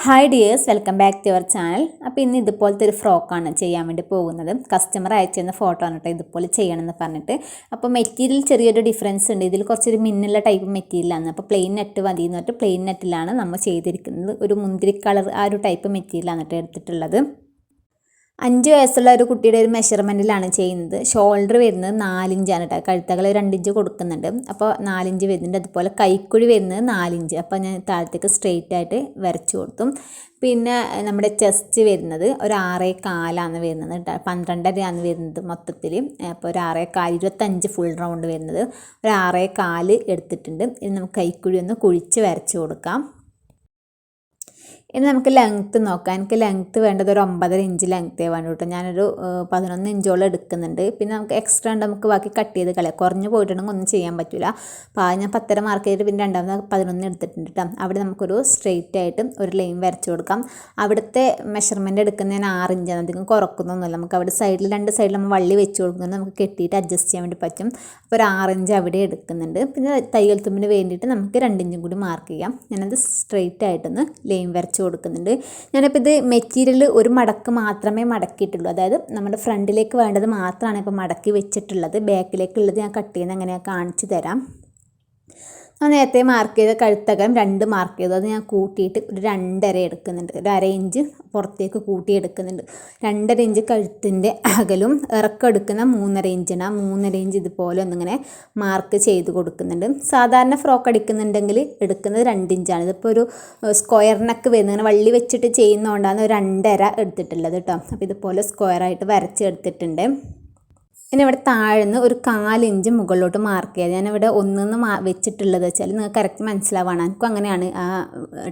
Hi dears, welcome back to our channel. അപ്പോൾ ഇന്ന് ഇതുപോലത്തെ ഒരു ഫ്രോക്കാണ് ചെയ്യാൻ വേണ്ടി പോകുന്നത്. കസ്റ്റമർ അയച്ചിരുന്ന ഫോട്ടോ ആണ് കേട്ടോ ഇതുപോലെ ചെയ്യണമെന്ന് പറഞ്ഞിട്ട്. അപ്പോൾ മെറ്റീരിയൽ ചെറിയൊരു ഡിഫറൻസ് ഉണ്ട്. ഇതിൽ കുറച്ചൊരു മിന്നുള്ള ടൈപ്പ് മെറ്റീരിയലാണ്. അപ്പോൾ പ്ലെയിൻ നെറ്റ് മതി എന്ന് പറഞ്ഞിട്ട് പ്ലെയിൻ നെറ്റിലാണ് നമ്മൾ ചെയ്തിരിക്കുന്നത്. ഒരു മുന്തിരി കളർ ആ ഒരു ടൈപ്പ് മെറ്റീരിയലാണ് കേട്ടോ എടുത്തിട്ടുള്ളത്. 5 വയസ്സുള്ള ഒരു കുട്ടിയുടെ ഒരു മെഷർമെൻറ്റിലാണ് ചെയ്യുന്നത്. ഷോൾഡർ വരുന്നത് 4 ഇഞ്ചാണ് കേട്ടോ. കഴുത്തകൾ 2 ഇഞ്ച് കൊടുക്കുന്നുണ്ട്. അപ്പോൾ 4 ഇഞ്ച് വരുന്നുണ്ട്. അതുപോലെ കൈക്കുഴി വരുന്നത് 4 ഇഞ്ച്. അപ്പോൾ ഞാൻ താഴത്തേക്ക് സ്ട്രെയിറ്റ് ആയിട്ട് വരച്ചു കൊടുത്തു. പിന്നെ നമ്മുടെ ചെസ്റ്റ് വരുന്നത് ഒരു 6.25 വരുന്നത് കേട്ടോ. 12.5 വരുന്നത് മൊത്തത്തിൽ. അപ്പോൾ ഒരു 6.25, 25 ഫുൾ റൗണ്ട് വരുന്നത് ഒരു 6.25 എടുത്തിട്ടുണ്ട്. ഇനി നമുക്ക് കൈക്കുഴി ഒന്ന് കുഴിച്ച് വരച്ചു കൊടുക്കാം. ഇനി നമുക്ക് ലെങ്ത്ത് നോക്കാം. എനിക്ക് ലെങ്ത്ത് വേണ്ടത് ഒരു 9.5 ഇഞ്ച് ലെങ്ത്തേ വേണ്ടു കേട്ടോ. ഞാനൊരു 11 ഇഞ്ചോളം എടുക്കുന്നുണ്ട്. പിന്നെ നമുക്ക് എക്സ്ട്രാ ഉണ്ട്, നമുക്ക് ബാക്കി കട്ട് ചെയ്ത് കളയാം. കുറഞ്ഞ് പോയിട്ടുണ്ടെങ്കിൽ ഒന്നും ചെയ്യാൻ പറ്റില്ല. അപ്പോൾ ഞാൻ 10 മാർക്ക് ചെയ്തിട്ട് പിന്നെ രണ്ടാമത് 11 എടുത്തിട്ടുണ്ട് കേട്ടോ. അവിടെ നമുക്കൊരു സ്ട്രെയിറ്റ് ആയിട്ട് ഒരു ലൈൻ വരച്ചു കൊടുക്കാം. അവിടുത്തെ മെഷർമെൻറ്റ് എടുക്കുന്നതിന് 6 ഇഞ്ചാണ്. അധികം കുറക്കുന്നൊന്നുമില്ല. നമുക്ക് അവിടെ സൈഡിൽ 2 സൈഡിൽ നമ്മൾ വള്ളി വെച്ച് കൊടുക്കുന്നത് നമുക്ക് കെട്ടിയിട്ട് അഡ്ജസ്റ്റ് ചെയ്യാൻ വേണ്ടി പറ്റും. അപ്പോൾ ഒരു 6 ഇഞ്ച് അവിടെ എടുക്കുന്നുണ്ട്. പിന്നെ തയ്യൽ തുമ്പിന് വേണ്ടിയിട്ട് നമുക്ക് 2 ഇഞ്ചും കൂടി മാർക്ക് ചെയ്യാം. ഞാനത് സ്ട്രെയിറ്റ് ആയിട്ടൊന്ന് ലൈൻ വരച്ച് കൊടുക്കുന്നുണ്ട്. ഞാനിപ്പോൾ ഇത് മെറ്റീരിയൽ ഒരു മടക്ക് മാത്രമേ മടക്കിയിട്ടുള്ളൂ. അതായത് നമ്മുടെ ഫ്രണ്ടിലേക്ക് വേണ്ടത് മാത്രമാണ് ഇപ്പോൾ മടക്കി വെച്ചിട്ടുള്ളത്. ബാക്കിലേക്കുള്ളത് ഞാൻ കട്ട് ചെയ്യുന്നത് എങ്ങനെയാണ് കാണിച്ചു തരാം. ഞാൻ നേരത്തെ മാർക്ക് ചെയ്ത കഴുത്തകം 2 മാർക്ക് ചെയ്തു. അത് ഞാൻ കൂട്ടിയിട്ട് ഒരു 2.5 എടുക്കുന്നുണ്ട്. ഒരു 1/2 ഇഞ്ച് പുറത്തേക്ക് കൂട്ടി എടുക്കുന്നുണ്ട്. 2.5 ഇഞ്ച് കഴുത്തിൻ്റെ അകലും ഇറക്കം എടുക്കുന്ന 3.5 ഇഞ്ചാണ്. ആ 3.5 ഇഞ്ച് ഇതുപോലെ ഒന്നിങ്ങനെ മാർക്ക് ചെയ്ത് കൊടുക്കുന്നുണ്ട്. സാധാരണ ഫ്രോക്ക് അടിക്കുന്നുണ്ടെങ്കിൽ എടുക്കുന്നത് 2 ഇഞ്ചാണ്. ഇതിപ്പോൾ ഒരു സ്ക്വയർ നെക്ക് വരുന്നത് ഇങ്ങനെ വള്ളി വെച്ചിട്ട് ചെയ്യുന്നതുകൊണ്ടാണ് ഒരു 2.5 എടുത്തിട്ടുള്ളത് കേട്ടോ. അപ്പോൾ ഇതുപോലെ സ്ക്വയറായിട്ട് വരച്ചെടുത്തിട്ടുണ്ട്. ഇനി ഇവിടെ താഴ്ന്ന് ഒരു 4 ഇഞ്ച് മുകളിലോട്ട് മാർക്ക് ചെയ്യാം. ഞാനിവിടെ ഒന്നിന്ന് വെച്ചിട്ടുള്ളത് വെച്ചാൽ നിങ്ങൾക്ക് കറക്റ്റ് മനസ്സിലാവാണ്. എനിക്കും അങ്ങനെയാണ്. ആ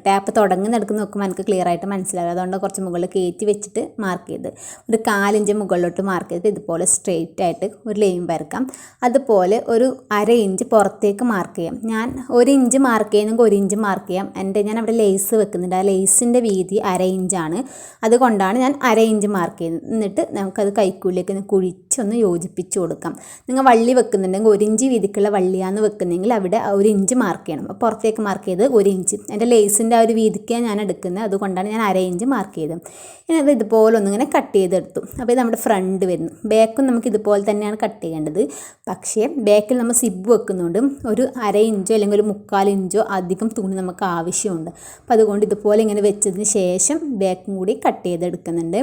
ടാപ്പ് തുടങ്ങുന്നെടുക്കുന്ന നോക്കുമ്പോൾ എനിക്ക് ക്ലിയർ ആയിട്ട് മനസ്സിലാവും. അതുകൊണ്ട് കുറച്ച് മുകളിൽ കയറ്റി വെച്ചിട്ട് മാർക്ക് ചെയ്ത് ഒരു 4 ഇഞ്ച് മുകളിലോട്ട് മാർക്ക് ചെയ്തിട്ട് ഇതുപോലെ സ്ട്രെയിറ്റ് ആയിട്ട് ഒരു ലൈൻ വരക്കാം. അതുപോലെ ഒരു 1/2 ഇഞ്ച് പുറത്തേക്ക് മാർക്ക് ചെയ്യാം. ഞാൻ 1 ഇഞ്ച് മാർക്ക് ചെയ്യുന്നെങ്കിൽ 1 ഇഞ്ച് മാർക്ക് ചെയ്യാം. ഞാൻ അവിടെ ലേസ് വെക്കുന്നുണ്ട്. ആ ലേസിൻ്റെ വീതി 1/2 ഇഞ്ചാണ്. അതുകൊണ്ടാണ് ഞാൻ 1/2 ഇഞ്ച് മാർക്ക് ചെയ്യുന്നത്. എന്നിട്ട് നമുക്കത് കൈക്കുള്ളിലേക്ക് കുഴിച്ചൊന്ന് യോജിപ്പിച്ച് കൊടുക്കാം. നിങ്ങൾ വള്ളി വെക്കുന്നുണ്ടെങ്കിൽ 1 ഇഞ്ച് വീതിക്കുള്ള വള്ളിയാന്ന് വെക്കുന്നെങ്കിൽ അവിടെ 1 ഇഞ്ച് മാർക്ക് ചെയ്യണം. അപ്പോൾ പുറത്തേക്ക് മാർക്ക് ചെയ്ത് 1 ഇഞ്ച്. എൻ്റെ ലേസിൻ്റെ ആ ഒരു വീതിക്കാണ് ഞാൻ എടുക്കുന്നത്. അതുകൊണ്ടാണ് ഞാൻ 1/2 ഇഞ്ച് മാർക്ക് ചെയ്തത്. ഇനി അത് ഇതുപോലെ ഒന്നിങ്ങനെ കട്ട് ചെയ്തെടുത്തു. അപ്പോൾ ഇത് നമ്മുടെ ഫ്രണ്ട് വരുന്നു. ബാക്കും നമുക്ക് ഇതുപോലെ തന്നെയാണ് കട്ട് ചെയ്യേണ്ടത്. പക്ഷേ ബാക്കിൽ നമ്മൾ സിബ് വെക്കുന്നുണ്ട്. ഒരു 1/2 ഇഞ്ചോ അല്ലെങ്കിൽ ഒരു 3/4 ഇഞ്ചോ അധികം തുണി നമുക്ക് ആവശ്യമുണ്ട്. അപ്പോൾ അതുകൊണ്ട് ഇതുപോലെ ഇങ്ങനെ വെച്ചതിന് ശേഷം ബാക്കും കൂടി കട്ട് ചെയ്തെടുക്കുന്നുണ്ട്.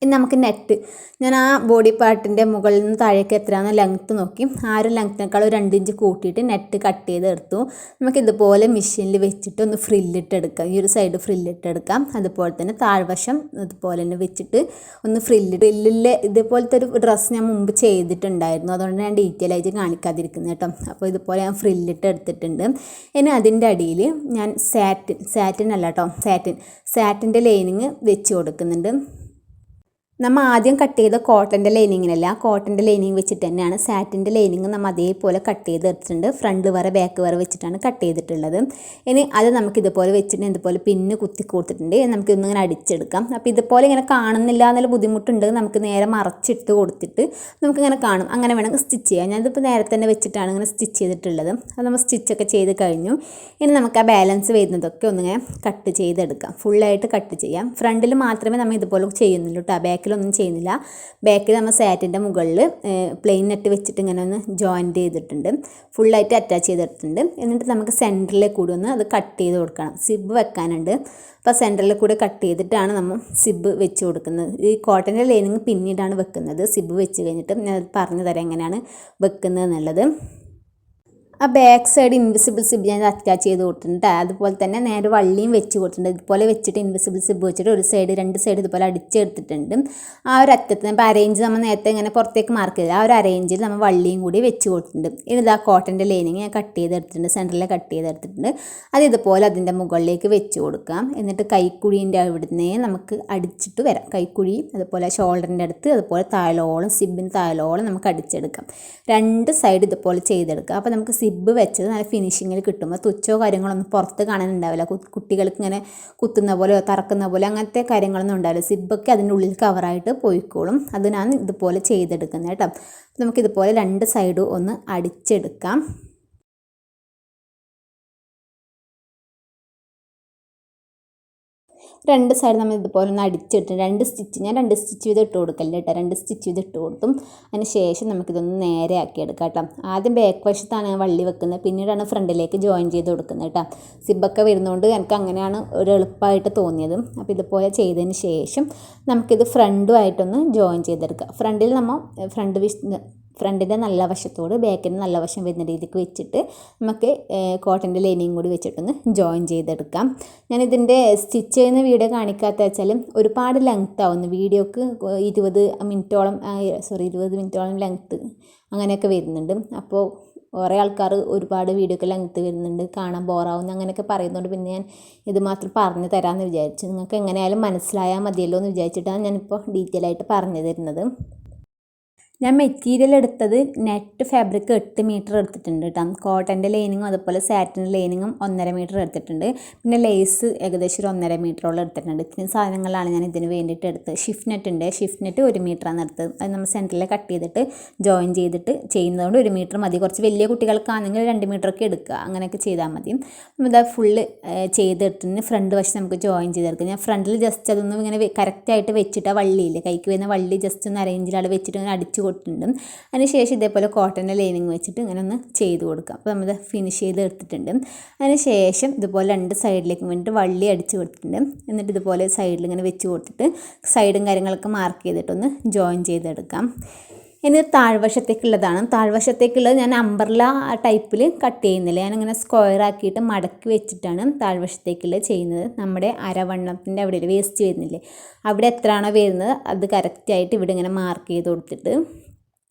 ഇനി നമുക്ക് നെറ്റ്, ഞാൻ ആ ബോഡി പാർട്ടിൻ്റെ മുകളിൽ നിന്ന് താഴേക്ക് എത്രയാണെന്ന് ലെങ്ത്ത് നോക്കി ആ ഒരു ലെങ്ത്തിനേക്കാൾ 2 ഇഞ്ച് കൂട്ടിയിട്ട് നെറ്റ് കട്ട് ചെയ്തെടുത്തു. നമുക്ക് ഇതുപോലെ മെഷീനിൽ വെച്ചിട്ട് ഒന്ന് ഫ്രില്ലിട്ടെടുക്കാം. ഈ ഒരു സൈഡ് ഫ്രില്ലിട്ടെടുക്കാം. അതുപോലെ തന്നെ താഴ്വശം ഇതുപോലെ തന്നെ വെച്ചിട്ട് ഒന്ന് ഫ്രില്ലിൽ ഇതുപോലത്തെ ഒരു ഡ്രസ്സ് ഞാൻ മുമ്പ് ചെയ്തിട്ടുണ്ടായിരുന്നു. അതുകൊണ്ട് ഞാൻ ഡീറ്റെയിൽ ആയിട്ട് കാണിക്കാതിരിക്കുന്നത് കേട്ടോ. അപ്പോൾ ഇതുപോലെ ഞാൻ ഫ്രില്ലിട്ട് എടുത്തിട്ടുണ്ട്. ഇനി അതിൻ്റെ അടിയിൽ ഞാൻ സാറ്റിൻ അല്ല കേട്ടോ, സാറ്റിൻ്റെ ലൈനിങ് വെച്ച് കൊടുക്കുന്നുണ്ട്. നമ്മൾ ആദ്യം കട്ട് ചെയ്ത കോട്ടൻ്റെ ലൈനിങ്ങിനല്ല, കോട്ടൻ്റെ ലൈനിങ് വെച്ചിട്ട് തന്നെയാണ് സാറ്റിൻ്റെ ലൈനിങ് നമ്മൾ അതേപോലെ കട്ട് ചെയ്തെടുത്തിട്ടുണ്ട്. ഫ്രണ്ട് വരെ ബാക്ക് വരെ വെച്ചിട്ടാണ് കട്ട് ചെയ്തിട്ടുള്ളത്. ഇനി അത് നമുക്ക് ഇതുപോലെ വെച്ചിട്ട് ഇതുപോലെ പിന്ന് കുത്തി കൊടുത്തിട്ടുണ്ട്. നമുക്ക് ഇന്നിങ്ങനെ അടിച്ചെടുക്കാം. അപ്പോൾ ഇതുപോലെ ഇങ്ങനെ കാണുന്നില്ല എന്നുള്ള ബുദ്ധിമുട്ടുണ്ടെങ്കിൽ നമുക്ക് നേരെ മറച്ചിട്ട് കൊടുത്തിട്ട് നമുക്കിങ്ങനെ കാണും. അങ്ങനെ വേണമെങ്കിൽ സ്റ്റിച്ച് ചെയ്യാം. ഞാനിതിപ്പോൾ നേരത്തെ തന്നെ വെച്ചിട്ടാണ് ഇങ്ങനെ സ്റ്റിച്ച് ചെയ്തിട്ടുള്ളത്. അത് നമ്മൾ സ്റ്റിച്ചൊക്കെ ചെയ്ത് കഴിഞ്ഞു. ഇനി നമുക്ക് ആ ബാലൻസ് വരുന്നതൊക്കെ ഒന്നിങ്ങനെ കട്ട് ചെയ്തെടുക്കാം. ഫുള്ളായിട്ട് കട്ട് ചെയ്യാം. ഫ്രണ്ടിൽ മാത്രമേ നമ്മൾ ഇതുപോലെ ചെയ്യുന്നുള്ളൂ കേട്ടോ. ബാക്കിലൊന്നും ചെയ്യുന്നില്ല. ബാക്കിൽ നമ്മൾ സാറ്റിൻ്റെ മുകളിൽ പ്ലെയിൻ നെറ്റ് വെച്ചിട്ട് ഇങ്ങനെ ഒന്ന് ജോയിൻറ്റ് ചെയ്തിട്ടുണ്ട്. ഫുള്ളായിട്ട് അറ്റാച്ച് ചെയ്തിട്ടുണ്ട്. എന്നിട്ട് നമുക്ക് സെൻറ്ററിലെ കൂടി ഒന്ന് അത് കട്ട് ചെയ്ത് കൊടുക്കണം. സിബ് വെക്കാനുണ്ട്. അപ്പോൾ സെൻറ്ററിൽ കൂടെ കട്ട് ചെയ്തിട്ടാണ് നമ്മൾ സിബ് വെച്ച് കൊടുക്കുന്നത്. ഈ കോട്ടൻ്റെ ലൈനിങ് പിന്നീടാണ് വെക്കുന്നത്. സിബ് വെച്ച് കഴിഞ്ഞിട്ട് ഞാൻ പറഞ്ഞു തരാം എങ്ങനെയാണ് വെക്കുന്നത് എന്നുള്ളത്. ആ ബാക്ക് സൈഡ് ഇൻവിസിബിൾ സിബ് ഞാൻ അറ്റാച്ച് ചെയ്ത് കൊടുത്തിട്ടുണ്ട്. അതുപോലെ തന്നെ നേരെ വള്ളിയും വെച്ച് കൊടുത്തിട്ടുണ്ട്. ഇതുപോലെ വെച്ചിട്ട് ഇൻവിസിബിൾ സിബ് വെച്ചിട്ട് ഒരു സൈഡ് 2 സൈഡ് ഇതുപോലെ അടിച്ചെടുത്തിട്ടുണ്ട്. ആ ഒരു അറ്റത്ത് ഇപ്പോൾ അരേഞ്ച് നമ്മൾ നേരത്തെ ഇങ്ങനെ പുറത്തേക്ക് മാർക്ക് ചെയ്ത് ആ ഒരു അരേഞ്ചിൽ നമ്മൾ വള്ളിയും കൂടി വെച്ച് കൊടുത്തിട്ടുണ്ട്. ഇനി ഇതാ കോട്ടൻ്റെ ലൈനിങ് ഞാൻ കട്ട് ചെയ്തെടുത്തിട്ടുണ്ട്. സെൻറ്ററിൽ കട്ട് ചെയ്തെടുത്തിട്ടുണ്ട്. അത് ഇതുപോലെ അതിൻ്റെ മുകളിലേക്ക് വെച്ച് കൊടുക്കാം. എന്നിട്ട് കൈക്കുഴീൻ്റെ അവിടുന്ന് നമുക്ക് അടിച്ചിട്ട് വരാം. കൈക്കുഴി അതുപോലെ ഷോൾഡറിൻ്റെ അടുത്ത് അതുപോലെ താഴോളം സിബിന് താഴോളം നമുക്ക് അടിച്ചെടുക്കാം. 2 സൈഡ് ഇതുപോലെ ചെയ്തെടുക്കാം. അപ്പോൾ നമുക്ക് സിബ് വെച്ചത് നല്ല ഫിനിഷിങ്ങിൽ കിട്ടുമ്പോൾ തുച്ചോ കാര്യങ്ങളൊന്നും പുറത്ത് കാണാനുണ്ടാവില്ല. കുട്ടികൾക്ക് ഇങ്ങനെ കുത്തുന്ന പോലെ തറക്കുന്ന പോലെ അങ്ങനത്തെ കാര്യങ്ങളൊന്നും ഉണ്ടാവില്ല. സിബൊക്കെ അതിൻ്റെ ഉള്ളിൽ കവറായിട്ട് പോയിക്കോളും. അതിനാണ് ഇതുപോലെ ചെയ്തെടുക്കുന്നത് കേട്ടോ. നമുക്കിതുപോലെ 2 സൈഡും ഒന്ന് അടിച്ചെടുക്കാം. രണ്ട് സൈഡ് നമ്മൾ ഇതുപോലെ ഒന്ന് അടിച്ചിട്ട് ഞാൻ 2 സ്റ്റിച്ച് ചെയ്ത് ഇട്ട് കൊടുക്കല്ലേ കേട്ടോ. 2 സ്റ്റിച്ച് ചെയ്ത് ഇട്ട് കൊടുത്തും. അതിന് ശേഷം നമുക്കിതൊന്ന് നേരെ ആക്കി എടുക്കാം കേട്ടോ. ആദ്യം ബാക്ക് വശത്താണ് ഞാൻ വള്ളി വെക്കുന്നത്, പിന്നീടാണ് ഫ്രണ്ടിലേക്ക് ജോയിൻ ചെയ്ത് കൊടുക്കുന്നത് കേട്ടോ. സിബൊക്കെ വരുന്നതുകൊണ്ട് എനിക്ക് അങ്ങനെയാണ് ഒരു എളുപ്പമായിട്ട് തോന്നിയത്. അപ്പോൾ ഇതുപോലെ ചെയ്തതിന് ശേഷം നമുക്കിത് ഫ്രണ്ടുമായിട്ടൊന്ന് ജോയിൻ ചെയ്തെടുക്കാം. ഫ്രണ്ടിൽ നമ്മൾ ഫ്രണ്ടിൻ്റെ നല്ല വശത്തോട് ബാക്കിൻ്റെ നല്ല വശം വരുന്ന രീതിക്ക് വെച്ചിട്ട് നമുക്ക് കോട്ടൻ്റെ ലൈനിങ് കൂടി വെച്ചിട്ടൊന്ന് ജോയിൻ ചെയ്തെടുക്കാം. ഞാനിതിൻ്റെ സ്റ്റിച്ച് ചെയ്യുന്ന വീഡിയോ കാണിക്കാത്ത വെച്ചാൽ ഒരുപാട് ലെങ്ത് ആവുന്നു. വീഡിയോക്ക് 20 മിനിറ്റോളം ലെങ്ത്ത് അങ്ങനെയൊക്കെ വരുന്നുണ്ട്. അപ്പോൾ കുറേ ആൾക്കാർ ഒരുപാട് വീഡിയോക്ക് ലെങ്ത്ത് വരുന്നുണ്ട്, കാണാൻ ബോറാവുന്നു അങ്ങനെയൊക്കെ പറയുന്നതുകൊണ്ട് പിന്നെ ഞാൻ ഇത് മാത്രം പറഞ്ഞു തരാമെന്ന് വിചാരിച്ചു. നിങ്ങൾക്ക് എങ്ങനെയായാലും മനസ്സിലായാൽ മതിയല്ലോ എന്ന് വിചാരിച്ചിട്ടാണ് ഞാനിപ്പോൾ ഡീറ്റെയിൽ ആയിട്ട് പറഞ്ഞു തരുന്നത്. ഞാൻ മെറ്റീരിയൽ എടുത്തത് നെറ്റ് ഫാബ്രിക് 8 മീറ്റർ എടുത്തിട്ടുണ്ട് കേട്ടോ. കോട്ടൻ്റെ ലൈനിങ്ങും അതുപോലെ സാറ്റിൻ്റെ ലൈനിങ്ങും 1.5 മീറ്റർ എടുത്തിട്ടുണ്ട്. പിന്നെ ലേസ് ഏകദേശം ഒരു 1.5 മീറ്ററോളം എടുത്തിട്ടുണ്ട്. ഇത്രയും സാധനങ്ങളാണ് ഞാൻ ഇതിന് വേണ്ടിയിട്ട് എടുത്തത്. ഷിഫ്റ്റ് നെറ്റ് 1 മീറ്ററാണ് എടുത്തത്. അത് നമ്മൾ സെൻറ്ററിൽ കട്ട് ചെയ്തിട്ട് ജോയിൻ ചെയ്തിട്ട് ചെയ്യുന്നതുകൊണ്ട് 1 മീറ്റർ മതി. കുറച്ച് വലിയ കുട്ടികൾക്കാണെങ്കിൽ 2 മീറ്ററൊക്കെ എടുക്കുക, അങ്ങനെയൊക്കെ ചെയ്താൽ മതി. നമ്മളിത് ഫുള്ള് ചെയ്തെടുത്തിന് ഫ്രണ്ട് വശം നമുക്ക് ജോയിൻ ചെയ്തെടുക്കാം. ഞാൻ ഫ്രണ്ടിൽ ജസ്റ്റ് അതൊന്നും ഇങ്ങനെ കറക്റ്റായിട്ട് വെച്ചിട്ട് ആ വള്ളിയില്ലേ, കൈക്ക് വരുന്ന വള്ളി ജസ്റ്റ് ഒന്ന് അറേഞ്ചിൽ വെച്ചിട്ട് ഇങ്ങനെ അടിച്ച് കൊടുത്തിട്ടുണ്ട്. അതിനുശേഷം ഇതേപോലെ കോട്ടൻ്റെ ലൈനിങ് വെച്ചിട്ട് ഇങ്ങനെ ഒന്ന് ചെയ്ത് കൊടുക്കാം. അപ്പോൾ നമ്മൾ ഫിനിഷ് ചെയ്ത് എടുത്തിട്ടുണ്ട്. അതിനുശേഷം ഇതുപോലെ 2 സൈഡിലേക്ക് വേണ്ടിയിട്ട് വള്ളി അടിച്ച് കൊടുത്തിട്ടുണ്ട്. എന്നിട്ട് ഇതുപോലെ സൈഡിൽ ഇങ്ങനെ വെച്ച് കൊടുത്തിട്ട് സൈഡും കാര്യങ്ങളൊക്കെ മാർക്ക് ചെയ്തിട്ടൊന്ന് ജോയിൻ ചെയ്തെടുക്കാം. ഇനി താഴ്വശത്തേക്കുള്ളതാണ്. താഴ്വശത്തേക്കുള്ളത് ഞാൻ അംബ്രല ടൈപ്പിൽ കട്ട് ചെയ്യുന്നില്ല, ഞാനിങ്ങനെ സ്ക്വയർ ആക്കിയിട്ട് മടക്കി വെച്ചിട്ടാണ് താഴ്വശത്തേക്കുള്ളത് ചെയ്യുന്നത്. നമ്മുടെ അരവണ്ണത്തിൻ്റെ അവിടെ വേസ്റ്റ് വരുന്നില്ലേ, അവിടെ എത്രയാണോ വരുന്നത് അത് കറക്റ്റായിട്ട് ഇവിടെ ഇങ്ങനെ മാർക്ക് ചെയ്ത് കൊടുത്തിട്ട്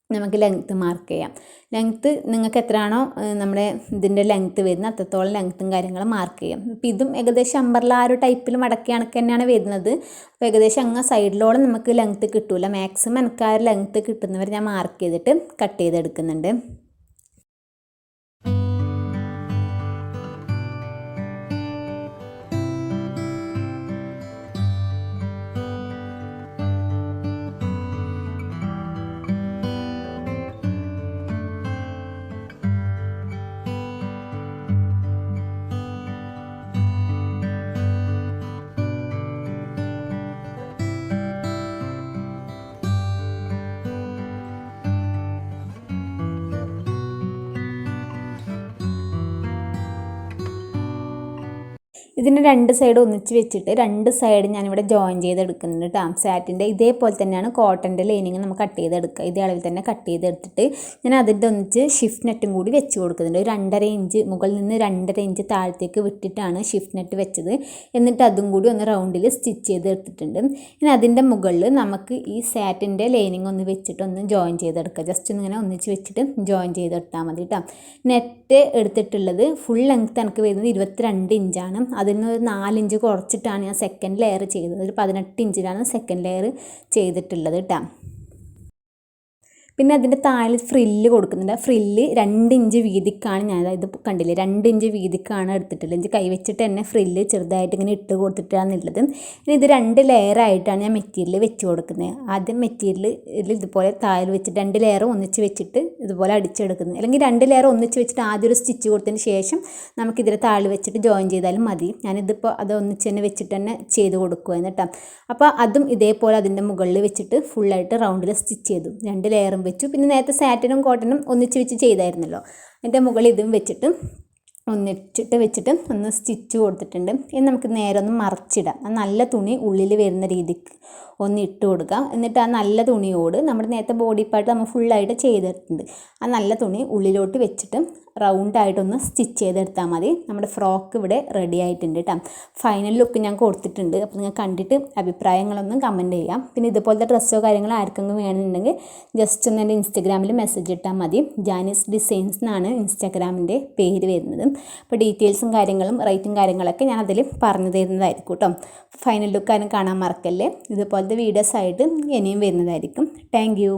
നമുക്ക് ലെങ്ത്ത് മാർക്ക് ചെയ്യാം. ലെങ്ത്ത് നിങ്ങൾക്ക് എത്രയാണോ നമ്മുടെ ഇതിൻ്റെ ലെങ്ത്ത് വരുന്നത് അത്രത്തോളം ലെങ്ത്തും കാര്യങ്ങളും മാർക്ക് ചെയ്യാം. അപ്പോൾ ഇതും ഏകദേശം അംബ്രല ആ ഒരു ടൈപ്പിൽ മടക്കി കണക്ക് തന്നെയാണ് വരുന്നത്. അപ്പോൾ ഏകദേശം അങ്ങ് സൈഡിലോളം നമുക്ക് ലെങ്ത്ത് കിട്ടില്ല. മാക്സിമം എനിക്ക് ആ ഒരു ലെങ്ത്ത് കിട്ടുന്നവർ ഞാൻ മാർക്ക് ചെയ്തിട്ട് കട്ട് ചെയ്തെടുക്കുന്നുണ്ട്. ഇതിൻ്റെ 2 സൈഡ് ഒന്നിച്ച് വെച്ചിട്ട് 2 സൈഡ് ഞാനിവിടെ ജോയിൻ ചെയ്തെടുക്കുന്നുണ്ട് കേട്ടോ. സാറ്റിൻ്റെ ഇതേപോലെ തന്നെയാണ് കോട്ടൻ്റെ ലൈനിങ് നമ്മൾ കട്ട് ചെയ്തെടുക്കുക. ഇതേ അളവിൽ തന്നെ കട്ട് ചെയ്തെടുത്തിട്ട് ഞാൻ അതിൻ്റെ ഒന്നിച്ച് ഷിഫ്റ്റ് നെറ്റും കൂടി വെച്ച് കൊടുക്കുന്നുണ്ട്. ഒരു 2.5 ഇഞ്ച് മുകളിൽ നിന്ന് 2.5 ഇഞ്ച് താഴത്തേക്ക് വിട്ടിട്ടാണ് ഷിഫ്റ്റ് നെറ്റ് വെച്ചത്. എന്നിട്ട് അതും കൂടി ഒന്ന് റൗണ്ടിൽ സ്റ്റിച്ച് ചെയ്തെടുത്തിട്ടുണ്ട്. ഇനി അതിൻ്റെ മുകളിൽ നമുക്ക് ഈ സാറ്റിൻ്റെ ലൈനിങ് ഒന്ന് വെച്ചിട്ട് ഒന്ന് ജോയിൻ ചെയ്തെടുക്കുക. ജസ്റ്റ് ഒന്നിങ്ങനെ ഒന്നിച്ച് വെച്ചിട്ട് ജോയിൻ ചെയ്തെടുത്താൽ മതി കേട്ടോ. നെറ്റ് എടുത്തിട്ടുള്ളത് ഫുൾ ലെങ്ത്ത് എനിക്ക് വരുന്നത് 22 ഇഞ്ചാണ്. അതിൽ നിന്ന് ഒരു 4 ഇഞ്ച് കുറച്ചിട്ടാണ് ഞാൻ സെക്കൻഡ് ലെയർ ചെയ്തത്. ഒരു 18 ഇഞ്ചിലാണ് സെക്കൻഡ് ലെയർ ചെയ്തിട്ടുള്ളത് കേട്ടോ. പിന്നെ അതിൻ്റെ താഴെ ഫ്രില്ല് കൊടുക്കുന്നുണ്ട്. ഫ്രില്ല് 2 ഇഞ്ച് വീതിക്കാണ് ഞാൻ ഇത് കണ്ടില്ലേ 2 ഇഞ്ച് വീതിക്കാണ് എടുത്തിട്ടുള്ളത്. ഇഞ്ച് കൈവച്ചിട്ട് തന്നെ ഫ്രില്ല് ചെറുതായിട്ട് ഇങ്ങനെ ഇട്ട് കൊടുത്തിട്ടാണുള്ളത്. ഇനി ഇത് 2 ലെയറായിട്ടാണ് ഞാൻ മെറ്റീരിയൽ വെച്ച് കൊടുക്കുന്നത്. ആദ്യം മെറ്റീരിയൽ ഇതുപോലെ താഴെ വെച്ചിട്ട് 2 ലെയർ ഒന്നിച്ച് വെച്ചിട്ട് ഇതുപോലെ അടിച്ചെടുക്കുന്നത്. അല്ലെങ്കിൽ 2 ലെയർ ഒന്നിച്ച് വെച്ചിട്ട് ആദ്യം ഒരു സ്റ്റിച്ച് കൊടുത്തതിന് ശേഷം നമുക്കിതിൽ താഴെ വെച്ചിട്ട് ജോയിൻ ചെയ്താലും മതി. ഞാനിതിപ്പോൾ അത് ഒന്നിച്ച് തന്നെ വെച്ചിട്ട് തന്നെ ചെയ്ത് കൊടുക്കുമായിരുന്നു കേട്ടോ. അപ്പോൾ അതും ഇതേപോലെ അതിൻ്റെ മുകളിൽ വെച്ചിട്ട് ഫുള്ളായിട്ട് റൗണ്ടിൽ സ്റ്റിച്ച് ചെയ്തു. 2 ലെയറും വെച്ചു. പിന്നെ നേരത്തെ സാറ്റിനും കോട്ടനും ഒന്നിച്ച് വെച്ച് ചെയ്തായിരുന്നല്ലോ, അതിൻ്റെ മുകളിൽ ഇതും വെച്ചിട്ട് വെച്ചിട്ട് ഒന്ന് സ്റ്റിച്ച് കൊടുത്തിട്ടുണ്ട്. ഇനി നമുക്ക് നേരെ ഒന്ന് മറച്ചിടാം. ആ നല്ല തുണി ഉള്ളിൽ വരുന്ന രീതിക്ക് ഒന്ന് ഇട്ട് കൊടുക്കാം. എന്നിട്ട് ആ നല്ല തുണിയോട് നമ്മുടെ നേരത്തെ ബോഡി പാർട്ട് നമ്മൾ ഫുള്ളായിട്ട് ചെയ്തിട്ടുണ്ട്. ആ നല്ല തുണി ഉള്ളിലോട്ട് വെച്ചിട്ട് റൗണ്ടായിട്ടൊന്ന് സ്റ്റിച്ച് ചെയ്തെടുത്താൽ മതി. നമ്മുടെ ഫ്രോക്ക് ഇവിടെ റെഡി ആയിട്ടുണ്ട് കേട്ടോ. ഫൈനൽ ലുക്ക് ഞാൻ കൊടുത്തിട്ടുണ്ട്. അപ്പോൾ നിങ്ങൾ കണ്ടിട്ട് അഭിപ്രായങ്ങളൊന്നും കമൻറ്റ് ചെയ്യാം. പിന്നെ ഇതുപോലത്തെ ഡ്രസ്സോ കാര്യങ്ങളോ ആർക്കെങ്കിലും വേണമെന്നുണ്ടെങ്കിൽ ജസ്റ്റ് ഒന്ന് എൻ്റെ ഇൻസ്റ്റഗ്രാമിൽ മെസ്സേജ് ഇട്ടാൽ മതി. ജാനീസ് ഡിസൈൻസ് എന്നാണ് ഇൻസ്റ്റാഗ്രാമിൻ്റെ പേര് വരുന്നത്. അപ്പോൾ ഡീറ്റെയിൽസും കാര്യങ്ങളും റേറ്റും കാര്യങ്ങളൊക്കെ ഞാൻ അതിൽ പറഞ്ഞു തരുന്നതായിരിക്കും കേട്ടോ. ഫൈനൽ ലുക്ക് ആരും കാണാൻ മറക്കല്ലേ. ഇതുപോലത്തെ വീഡിയോസ് ആയിട്ട് ഇനിയും വരുന്നതായിരിക്കും. Thank you.